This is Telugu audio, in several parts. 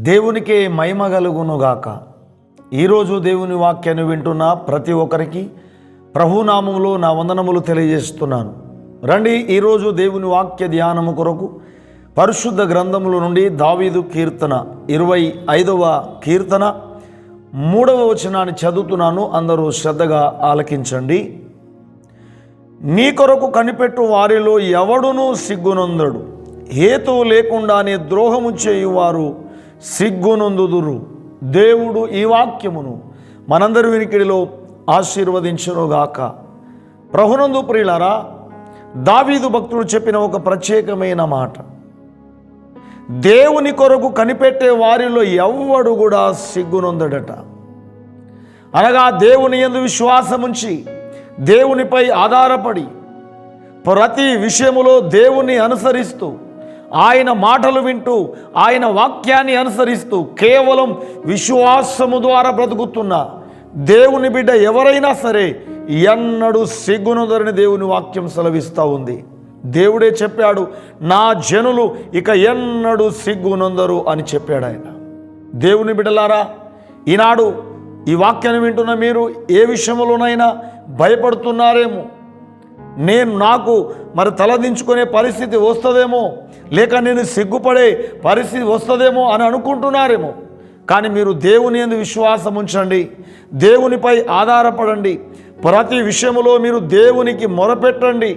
దేవునికే మహిమ కలుగునుగాక. ఈరోజు దేవుని వాక్యాన్ని వింటున్న ప్రతి ఒక్కరికి ప్రభునామములో నా వందనములు తెలియజేస్తున్నాను. రండి, ఈరోజు దేవుని వాక్య ధ్యానము కొరకు పరిశుద్ధ గ్రంథముల నుండి దావీదు కీర్తన 25వ కీర్తన 3వ వచనాన్ని చదువుతున్నాను. అందరూ శ్రద్ధగా ఆలకించండి. నీ కొరకు కనిపెట్టు వారిలో ఎవడునూ సిగ్గునొందడు, హేతువు లేకుండానే ద్రోహము చేయువారు సిగ్గునొందుదురు. దేవుడు ఈ వాక్యమును మనందరి వినికిడిలో ఆశీర్వదించునుగాక. ప్రభునందు ప్రియులారా, దావీదు భక్తుడు చెప్పిన ఒక ప్రత్యేకమైన మాట, దేవుని కొరకు కనిపెట్టే వారిలో ఎవ్వడు కూడా సిగ్గునొందడట. అనగా దేవుని యందు విశ్వాసముంచి దేవునిపై ఆధారపడి ప్రతి విషయములో దేవుని అనుసరిస్తూ ఆయన మాటలు వింటూ ఆయన వాక్యాన్ని అనుసరిస్తూ కేవలం విశ్వాసము ద్వారా బ్రతుకుతున్న దేవుని బిడ్డ ఎవరైనా సరే ఎన్నడూ సిగ్గునొందరని దేవుని వాక్యం సెలవిస్తూ ఉంది. దేవుడే చెప్పాడు, నా జనులు ఇక ఎన్నడూ సిగ్గునొందరు అని చెప్పాడు ఆయన. దేవుని బిడ్డలారా, ఈనాడు ఈ వాక్యాన్ని వింటున్న మీరు ఏ విషయంలోనైనా భయపడుతున్నారేమో, నాకు తలదించుకునే పరిస్థితి వస్తుందేమో, లేక నేను సిగ్గుపడే పరిస్థితి వస్తుందేమో అని అనుకుంటున్నారేమో. కానీ మీరు దేవుని యందు విశ్వాసం ఉంచండి, దేవునిపై ఆధారపడండి. ప్రతి విషయంలో మీరు దేవునికి మొరపెట్టండి.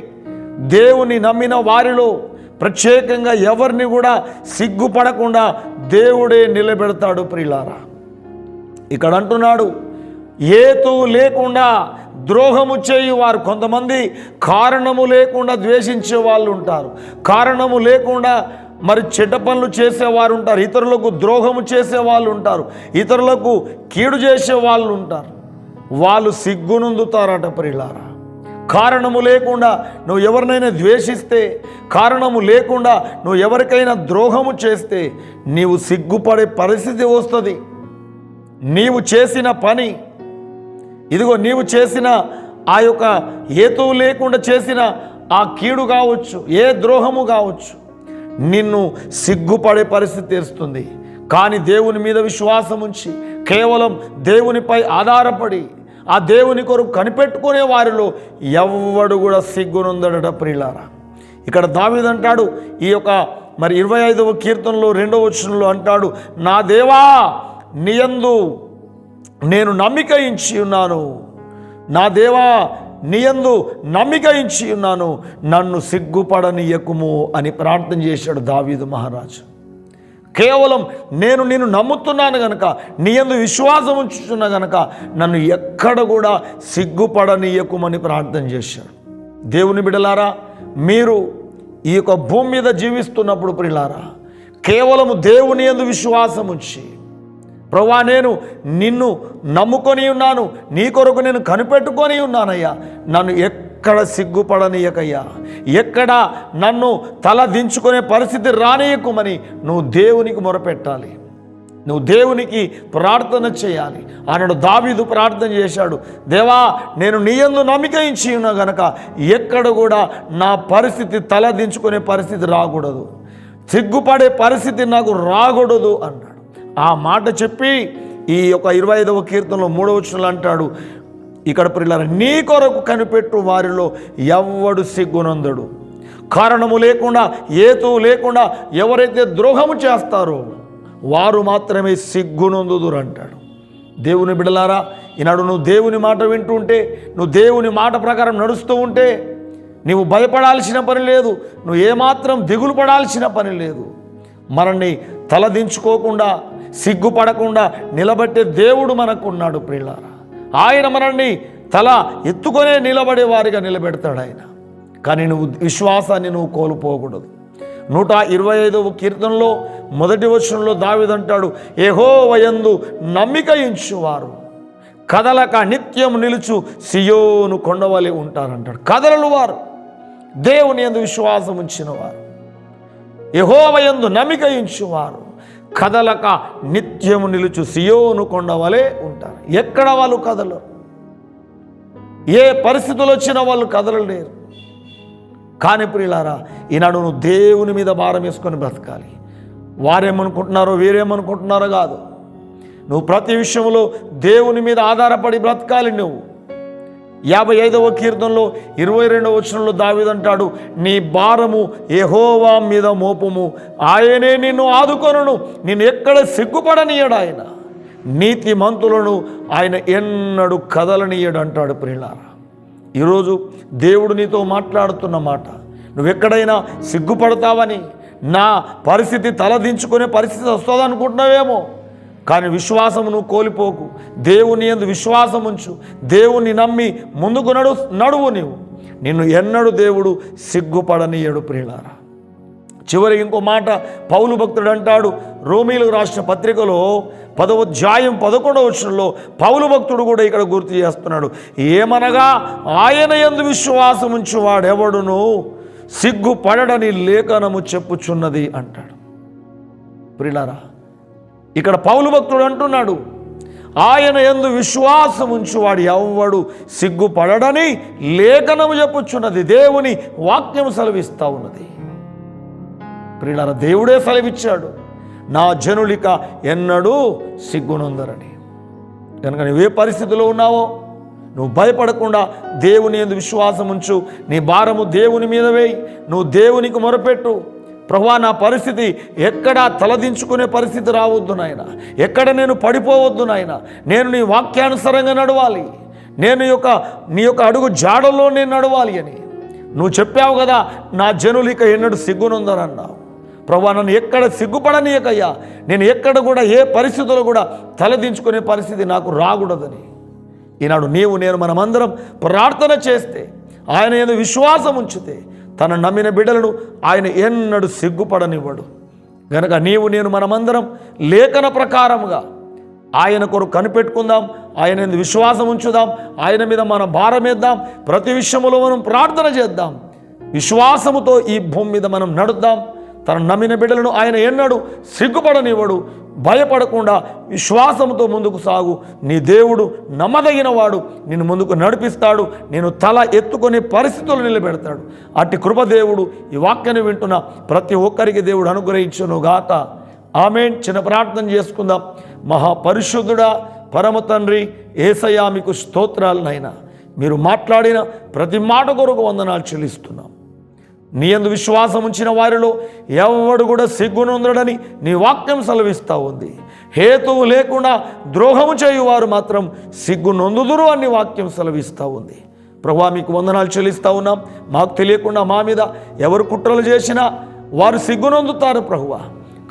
దేవుని నమ్మిన వారిలో ప్రత్యేకంగా ఎవరిని కూడా సిగ్గుపడకుండా దేవుడే నిలబెడతాడు. ప్రియులారా, ఇక్కడ అంటున్నాడు, హేతువు లేకుండా ద్రోహము చేయువారు. కొంతమంది కారణము లేకుండా ద్వేషించే వాళ్ళు ఉంటారు, కారణము లేకుండా చెడ్డ పనులు చేసేవారు ఉంటారు, ఇతరులకు ద్రోహము చేసేవాళ్ళు ఉంటారు, ఇతరులకు కీడు చేసే వాళ్ళు ఉంటారు. వాళ్ళు సిగ్గునొందుతారట. ప్రియులారా, కారణము లేకుండా నువ్వు ఎవరినైనా ద్వేషిస్తే, కారణము లేకుండా నువ్వు ఎవరికైనా ద్రోహము చేస్తే నీవు సిగ్గుపడే పరిస్థితి వస్తుంది. నీవు చేసిన పని, ఇదిగో నీవు చేసిన ఆ యొక్క హేతువు లేకుండా చేసిన ఆ కీడు కావచ్చు, ఏ ద్రోహము కావచ్చు, నిన్ను సిగ్గుపడే పరిస్థితి తెస్తుంది. కానీ దేవుని మీద విశ్వాసం ఉంచి కేవలం దేవునిపై ఆధారపడి ఆ దేవుని కొరకు కనిపెట్టుకునే వారిలో ఎవ్వడు కూడా సిగ్గునొందడట. ప్రియులారా, ఇక్కడ దావీదు అంటాడు, ఈ యొక్క 25వ కీర్తనలో 2వ వచనంలో అంటాడు, నా దేవా నీయందు నేను నమ్మిక ఉంచి ఉన్నాను, నా దేవా నీయందు నమ్మిక ఉంచి ఉన్నాను, నన్ను సిగ్గుపడనీయకుము అని ప్రార్థన చేశాడు దావీదు మహారాజు. కేవలం నేను నిన్ను నమ్ముతున్నాను గనక, నీయందు విశ్వాసం ఉంచుతున్నా గనక నన్ను ఎక్కడ కూడా సిగ్గుపడనీయకుమని ప్రార్థన చేశాడు. దేవుని బిడ్డలారా, మీరు ఈ యొక్క భూమి మీద జీవిస్తున్నప్పుడు ప్రియులారా, కేవలము దేవుని యందు విశ్వాసం ఉంచి, ప్రభువా నేను నిన్ను నమ్ముకొని ఉన్నాను, నీ కొరకు నేను కనిపెట్టుకొని ఉన్నానయ్యా, నన్ను ఎక్కడ సిగ్గుపడనీయకయ్యా, ఎక్కడ నన్ను తల దించుకునే పరిస్థితి రానియకుమని నువ్వు దేవునికి మొరపెట్టాలి, నువ్వు దేవునికి ప్రార్థన చేయాలి. ఆనాడు దావీదు ప్రార్థన చేశాడు, దేవా నేను నీ యందు నమ్మిక ఉంచి ఉన్నా గనక ఎక్కడ కూడా నా పరిస్థితి తల దించుకునే పరిస్థితి రాకూడదు, సిగ్గుపడే పరిస్థితి నాకు రాకూడదు అన్నాడు. ఆ మాట చెప్పి ఈ యొక్క 25వ కీర్తనలో 3వ వచనంలో అంటాడు, ఇక్కడ ప్రియులారా, నీ కొరకు కనిపెట్టు వారిలో ఎవ్వడు సిగ్గునొందడు, కారణము లేకుండా హేతువు లేకుండా ఎవరైతే ద్రోహము చేస్తారో వారు మాత్రమే సిగ్గునొందుదురు అంటాడు. దేవుని బిడ్డలారా, ఈనాడు నువ్వు దేవుని మాట వింటుంటే, నువ్వు దేవుని మాట ప్రకారం నడుస్తూ ఉంటే నీవు భయపడాల్సిన పని లేదు, నువ్వు ఏమాత్రం దిగులు పడాల్సిన పని లేదు. మనల్ని తలదించుకోకుండా సిగ్గుపడకుండా నిలబెట్టే దేవుడు మనకున్నాడు. ప్రియులారా, ఆయన మనల్ని తల ఎత్తుకొనే నిలబడే వారిగా నిలబెడతాడు ఆయన. కానీ నువ్వు విశ్వాసాన్ని నువ్వు కోల్పోకూడదు. 125వ కీర్తనలో 1వ వచనంలో దావీదు అంటాడు, యెహోవా యందు నమ్మిక ఉంచువారు కదలక నిత్యం నిలుచు సియోను కొండవలె ఉంటారంటాడు. కదలలు వారు, దేవుని యందు విశ్వాసం ఉంచిన వారు, యెహోవా యందు నమ్మిక ఉంచువారు కదలక నిత్యము నిలుచు సియోను కొండవలే ఉంటారు. ఎక్కడ వాళ్ళు కదలరు, ఏ పరిస్థితులు వచ్చినా వాళ్ళు కదలలేరు. కానీ ప్రియులారా, ఈనాడు నువ్వు దేవుని మీద భారం వేసుకొని బ్రతకాలి. వారేమనుకుంటున్నారో వీరేమనుకుంటున్నారో కాదు. నువ్వు ప్రతి విషయంలో దేవుని మీద ఆధారపడి బ్రతకాలి. నువ్వు 55వ కీర్తనలో 22వ వచనంలో దావీదు అంటాడు, నీ భారము యెహోవా మీద మోపుము, ఆయనే నిన్ను ఆదుకొనును, నిన్ను ఎక్కడ సిగ్గుపడనీయడు. ఆయన నీతిమంతులను ఆయన ఎన్నడూ కదలనీయడు అంటాడు. ప్రియులారా, ఈరోజు దేవుడు నీతో మాట్లాడుతున్న మాట, నువ్వెక్కడైనా సిగ్గుపడతావని, నా పరిస్థితి తలదించుకునే పరిస్థితి వస్తుంది అనుకుంటున్నావేమో, కానీ విశ్వాసం నువ్వు కోల్పోకు. దేవుని యందు విశ్వాసం ఉంచు, దేవుని నమ్మి ముందుకు నడువు. నిన్ను ఎన్నడూ దేవుడు సిగ్గుపడనీయడు. ప్రియులారా, చివరికి ఇంకో మాట పౌలు భక్తుడు అంటాడు, రోమీయులకు రాసిన పత్రికలో 10వ అధ్యాయం 11వ వచనంలో పౌలు భక్తుడు కూడా ఇక్కడ గుర్తు చేస్తున్నాడు, ఏమనగా ఆయన యందు విశ్వాసం ఉంచువాడెవడును సిగ్గుపడడని లేఖనము చెప్పుచున్నది అంటాడు. ప్రియులారా, ఇక్కడ పౌలు భక్తుడు అంటున్నాడు, ఆయన యందు విశ్వాసం ఉంచువాడు ఎవ్వడు సిగ్గుపడడని లేఖనము చెప్పుచున్నది. దేవుని వాక్యం సెలవిస్తూ ఉన్నది. ప్రియులారా, దేవుడే సెలవిచ్చాడు, నా జనులిక ఎన్నడూ సిగ్గునొందరని. కనుక నువ్వే పరిస్థితిలో ఉన్నావో నువ్వు భయపడకుండా దేవుని యందు విశ్వాసం ఉంచు. నీ భారము దేవుని మీద వేయి. నువ్వు దేవునికి మొరపెట్టు, ప్రభువా నా పరిస్థితి ఎక్కడా తలదించుకునే పరిస్థితి రావద్దు నాయన, ఎక్కడ నేను పడిపోవద్దు నాయన, నేను నీ వాక్యానుసారంగా నడవాలి, నేను నీ యొక్క అడుగు జాడల్లో నేను నడవాలి అని నువ్వు చెప్పావు కదా. నా జనులు ఇక ఎన్నడూ సిగ్గునొందరన్నావు. ప్రభువా నన్ను ఎక్కడ సిగ్గుపడనీయకయ్యా, నేను ఎక్కడ కూడా ఏ పరిస్థితుల్లో కూడా తలదించుకునే పరిస్థితి నాకు రాకూడదని ఈనాడు నేను మనమందరం ప్రార్థన చేస్తే, ఆయన యందు విశ్వాసం ఉంచితే తన నమ్మిన బిడ్డలను ఆయన ఎన్నడూ సిగ్గుపడనివ్వడు. గనక నేను మనమందరం లేఖన ప్రకారముగా ఆయన కొరకు కనిపెట్టుకుందాం, ఆయన యందు విశ్వాసం ఉంచుదాం, ఆయన మీద మన భారం వేద్దాం, ప్రతి విషయంలో మనం ప్రార్థన చేద్దాం, విశ్వాసముతో ఈ భూమి మీద మనం నడుద్దాం. తన నమ్మిన బిడ్డలను ఆయన ఎన్నడూ సిగ్గుపడనివ్వడు. భయపడకుండా విశ్వాసంతో ముందుకు సాగు. నీ దేవుడు నమ్మదగిన వాడు, నిన్ను ముందుకు నడిపిస్తాడు, నేను తల ఎత్తుకునే పరిస్థితులు నిలబెడతాడు. అట్టి కృపదేవుడు ఈ వాక్యాన్ని వింటున్న ప్రతి ఒక్కరికి దేవుడు అనుగ్రహించును గాక. ఆమేన్. చిన్న ప్రార్థన చేసుకుందాం. మహాపరిశుద్ధుడా, పరమ తండ్రి యేసయ్యా, మీకు స్తోత్రాలనైనా. మీరు మాట్లాడిన ప్రతి మాట కొరకు వందనాలు చెల్లిస్తున్నాం. నీ యందు విశ్వాసం ఉంచిన వారిలో ఎవడు కూడా సిగ్గునొందడని నీ వాక్యం సెలవిస్తూ ఉంది. హేతువు లేకుండా ద్రోహము చేయువారు మాత్రం సిగ్గునొందుదురు అని వాక్యం సెలవిస్తూ ఉంది. ప్రభువా, మీకు వందనాలు చెల్లిస్తూ ఉన్నాం. మాకు తెలియకుండా మా మీద ఎవరు కుట్రలు చేసినా వారు సిగ్గునొందుతారు ప్రభువా.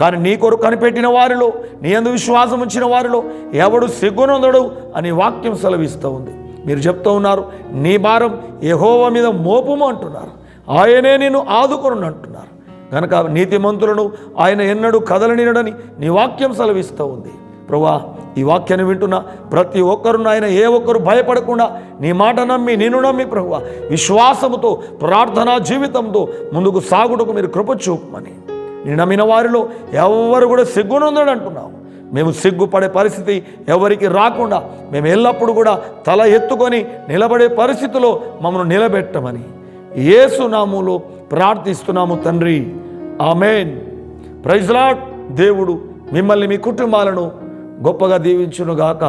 కానీ నీ కొరకు కనిపెట్టిన వారిలో, నీ యందు విశ్వాసం ఉంచిన వారిలో ఎవడు సిగ్గునొందడు అని వాక్యం సెలవిస్తూ ఉంది. మీరు చెప్తూ ఉన్నారు, నీ భారం యెహోవా మీద మోపుము అంటున్నారు, ఆయనే నిన్ను ఆదుకొను అంటున్నారు. కనుక నీతిమంతులను ఆయన ఎన్నడూ కదలనినడని నీ వాక్యం సెలవిస్తూ ఉంది. ప్రభువా, ఈ వాక్యాన్ని వింటున్న ప్రతి ఒక్కరు ఆయన ఏ ఒక్కరు భయపడకుండా నీ మాట నమ్మి, నిన్ను నమ్మి ప్రభువా విశ్వాసముతో ప్రార్థనా జీవితంతో ముందుకు సాగుటకు మీరు కృప చూపమని, నీ నమ్మిన వారిలో ఎవరు కూడా సిగ్గునొందడు అంటున్నావు. మేము సిగ్గుపడే పరిస్థితి ఎవరికి రాకుండా మేము ఎల్లప్పుడూ కూడా తల ఎత్తుకొని నిలబడే పరిస్థితిలో మమ్మల్ని నిలబెట్టమని యేసు నామములో ప్రార్థిస్తున్నాము తండ్రి. ఆమేన్. Praise Lord. దేవుడు మిమ్మల్ని, మీ కుటుంబాలను గొప్పగా దీవించును గాక.